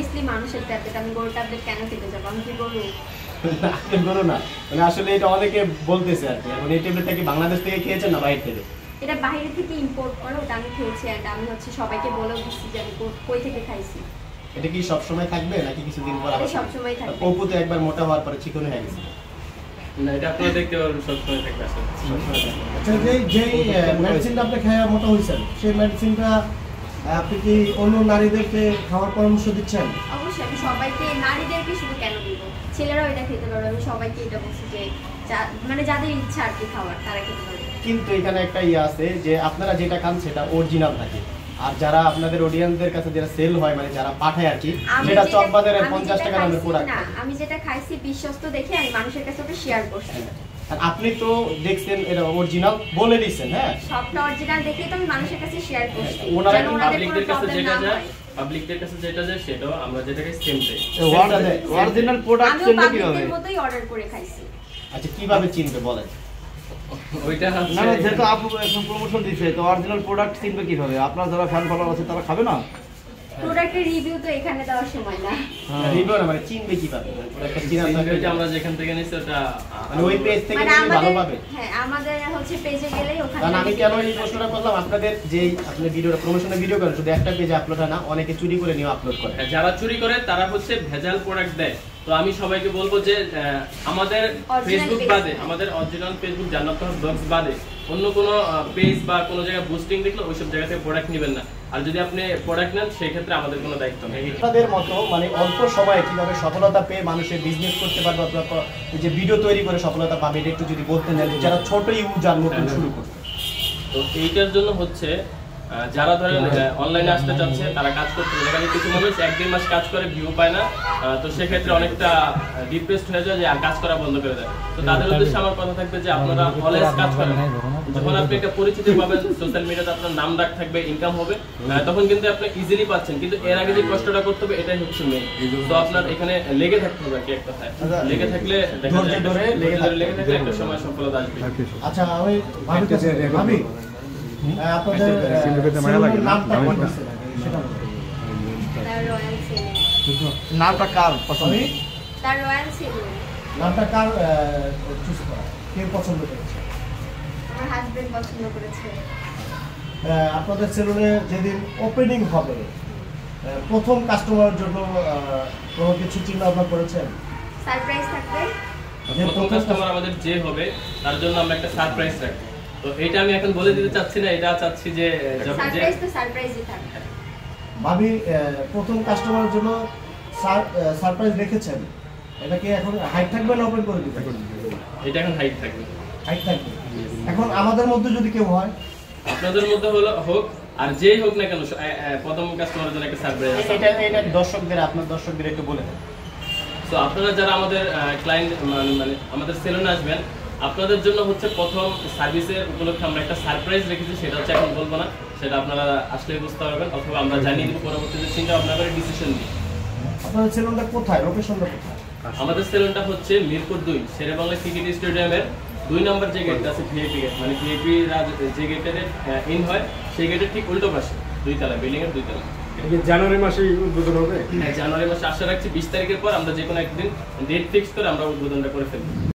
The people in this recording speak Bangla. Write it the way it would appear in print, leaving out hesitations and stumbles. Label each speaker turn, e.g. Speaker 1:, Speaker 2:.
Speaker 1: অবভিয়াসলি মানুষের ট্যাবলেট, আমি গরুর ট্যাবলেট কেন খেতে যাবো? আমি কি গরু?
Speaker 2: গরু না, মানে আসলে এটা অনেকে বলতেছে আর কি। এখন এই ট্যাবলেটটা কি বাংলাদেশ থেকে খেয়েছেন না বাইরে থেকে?
Speaker 1: এটা বাইরে থেকে ইম্পোর্ট করে, ওটা আমি খেয়েছি। এন্ড আমি হচ্ছে সবাইকে বলে দিচ্ছি যে আমি কই থেকে খাইছি।
Speaker 2: এটা কি সব সময় থাকবে নাকি কিছুদিন পর আবার?
Speaker 1: সব সময় থাকবে।
Speaker 2: অপু তো একবার মোটা হওয়ার পরে চিকন হয়ে গেছে।
Speaker 3: না, এটা আপনারা দেখতে পারবেন সব সময় থাকবে আসলে।
Speaker 4: আচ্ছা, যেই মেডিসিনটা আপনি খাওয়া মোটা হয়েছেন, সেই মেডিসিনটা আপনি কি অন্য নারীদেরকে খাওয়ার পরামর্শ দিচ্ছেন?
Speaker 1: অবশ্যই আমি সবাইকে, নারীদেরকে শুধু কেন দিব, ছেলেরাও এটা খেতে পারবে। আমি সবাইকে এটা বলছি যে মানে যাদের ইচ্ছা আর কি খাওয়ার, তারা খেতে পারবে।
Speaker 2: কিন্তু এখানে একটা আছে যে আপনারা যেটা খান সেটা অরিজিনাল থাকে, আর যারা আপনাদের অডিয়েন্সদের কাছে যেটা সেল হয়, মানে যারা পাঠায় আর কি, যেটা চক বাজারে 50 টাকা দামের প্রোডাক্ট
Speaker 1: না, আমি যেটা খাইছি বিশ্বস্ত দেখে আমি মানুষের কাছে ওটা শেয়ার করছি।
Speaker 2: আর আপনি তো দেখছেন এটা অরিজিনাল বলে দিয়েছেন। হ্যাঁ,
Speaker 1: সবটা অরিজিনাল দেখেই তো আমি মানুষের কাছে শেয়ার করছি।
Speaker 2: ওনারা
Speaker 3: পাবলিকদের কাছে যেটা যায়, পাবলিকদের কাছে যেটা যায় সেটাও আমরা যেটাকে সেম চাই।
Speaker 5: অরিজিনাল প্রোডাক্ট
Speaker 1: আমি
Speaker 5: চিনবে কিভাবে?
Speaker 1: পাবলিকের মতোই অর্ডার করে খাইছি।
Speaker 2: আচ্ছা, কিভাবে চিনবে বলেন?
Speaker 3: ওইটা
Speaker 5: না না, যেহেতু আপু এখন প্রমোশন দিচ্ছে, তো অরিজিনাল প্রোডাক্ট চিনবে কিভাবে? আপনার যারা ফ্যান ফলোয়ার আছে তারা খাবে না?
Speaker 1: প্রোডাক্টের রিভিউ তো এখানে দেওয়ার সময় না।
Speaker 2: রিভিউ না, মানে চিনবে কিভাবে? প্রোডাক্টটা চিনা
Speaker 3: ওইটা আমরা যেখান থেকে নিছি ওটা
Speaker 2: মানে ওই পেজ থেকে
Speaker 1: মানে
Speaker 2: নিলে ভালো পাবে।
Speaker 1: হ্যাঁ, আমাদের হচ্ছে পেজে গেলেই ওখানে।
Speaker 2: কারণ আমি কেন এই প্রশ্নটা করলাম, আপনাদের যেই আপনি ভিডিওটা প্রমোশনের ভিডিও করেন শুধু একটা পেজে আপলোড হয় না, অনেকে চুরি করে নিয়ে আপলোড করে।
Speaker 3: যারা চুরি করে তারা হচ্ছে ভেজাল প্রোডাক্ট দেয়। তো আমি সবাইকে বলবো যে আমাদের ফেসবুক বাদে, আমাদের অরিজিনাল ফেসবুক জান্নাত ব্লগস বাদে অন্য কোনো পেজ বা কোনো জায়গায় বুস্টিং দেখলে ওইসব জায়গা থেকে প্রোডাক্ট নেবেন না। আর যদি আপনি প্রোডাক্ট নেন সেই ক্ষেত্রে আমাদের কোনো দায়িত্ব নেই।
Speaker 2: আপনাদের মতো মানে অল্প সময়ে কিভাবে সফলতা পেয়ে মানুষের বিজনেস করতে পারবে অথবা যে ভিডিও তৈরি করে সফলতা পাবে, এটা একটু যদি বলতেন, যারা ছোট ইউজার নতুন শুরু করবে।
Speaker 3: তো এইটার জন্য হচ্ছে যারা ধরেন অনলাইনে আসতে চাচ্ছে তারা কাজ করতে পারে। এখানে কিছু মানুষ 1-2 মাস কাজ করে ভিউ পায় না, তো সেক্ষেত্রে অনেকটা ডিপ্রেসড হয়ে যায় যে আর কাজ করা বন্ধ করে দেয়। তো তাদের উদ্দেশ্যে আমার কথা থাকবে যে আপনারা অলওয়েজ কাজ করেন। যখন আপনি একটা পরিচিতি পাবেন, সোশ্যাল মিডিয়াতে আপনার নাম ডাক থাকবে, ইনকাম হবে, তখন কিন্তু আপনি ইজিলি পাচ্ছেন। কিন্তু এর আগে যে কষ্টটা করতে হবে এটাই হচ্ছে মেইন। তো আপনার এখানে লেগে থাকতে হবে আর কি, এক কথায় লেগে থাকলে দেখা যায় লেগে থাকলে একটা সময় সফলতা আসবে।
Speaker 4: আচ্ছা, আমি ভাবি আপনাদের নামটা কোন দিচ্ছেন সেটা বলুন।
Speaker 1: তার রয়্যাল সেলিং।
Speaker 5: নামটা কার পছন্দ?
Speaker 1: তার রয়্যাল সেলিং
Speaker 4: নামটা কার চুজ করা, কে পছন্দ করেছে?
Speaker 1: আমার হাজবেন্ড পছন্দ করেছে।
Speaker 4: আপনাদের সেলুনে যেদিন ওপেনিং হবে, প্রথম কাস্টমারের জন্য কোনো কিছু চিন্তা ভাবনা করেছেন?
Speaker 1: সারপ্রাইজ থাকবে।
Speaker 3: প্রথম কাস্টমার আমাদের যে হবে তার জন্য আমরা একটা সারপ্রাইজ রাখবো। তো এটা আমি এখন বলে দিতে চাচ্ছি না, এটা চাচ্ছি যে
Speaker 1: সারপ্রাইজ তো সারপ্রাইজই থাকবে।
Speaker 4: ভাবি, প্রথম কাস্টমারের জন্য সারপ্রাইজ রেখেছেন, এটা কি এখন হাইট থাকবে না ওপেন করে দিবেন?
Speaker 3: এটা এখন হাইট থাকবে।
Speaker 4: হাইট থাকবে। এখন আমাদের মধ্যে যদি কেউ হয়,
Speaker 3: আপনাদের মধ্যে হলো হোক আর যেই হোক না কেন, প্রথম কাস্টমারের জন্য একটা সারপ্রাইজ আছে।
Speaker 2: এটা দর্শকদের, আপনার দর্শকদের একটু বলে দেন।
Speaker 3: তো আপনারা যারা আমাদের ক্লায়েন্ট মানে আমাদের সেলুনে আসবেন, আপনাদের জন্য হচ্ছে প্রথম সার্ভিসের উপলক্ষে আমরা একটা সারপ্রাইজ রেখেছি। সেটা হচ্ছে এখন বলবো না, সেটা আপনারা আসলে বুঝতে পারবেন, অথবা আমরা জানিয়ে দিব পরবর্তীতে চিন্তা ভাবনা করে ডিসিশন নিই।
Speaker 4: আপনাদের সেলুনটা কোথায়, লোকেশনটা কোথায়?
Speaker 3: আমাদের সেলুনটা হচ্ছে মিরপুর 2 শেরেবাংলা ক্রিকেট স্টেডিয়ামের 2 নম্বর যে গেট আছে, ভিআইপি গেট, মানে ভিআইপি যে গেটের ইন হয় সেই গেটের ঠিক উল্টো পাশে, 2 তলা, বিল্ডিং এর 2 তলা।
Speaker 6: জানুয়ারি মাসে উদ্বোধন হবে।
Speaker 3: হ্যাঁ, জানুয়ারি মাসে আশা রাখছি 20 তারিখের পর আমরা যে কোনো একদিন ডেট ফিক্স করে আমরা উদ্বোধনটা করে ফেলবো।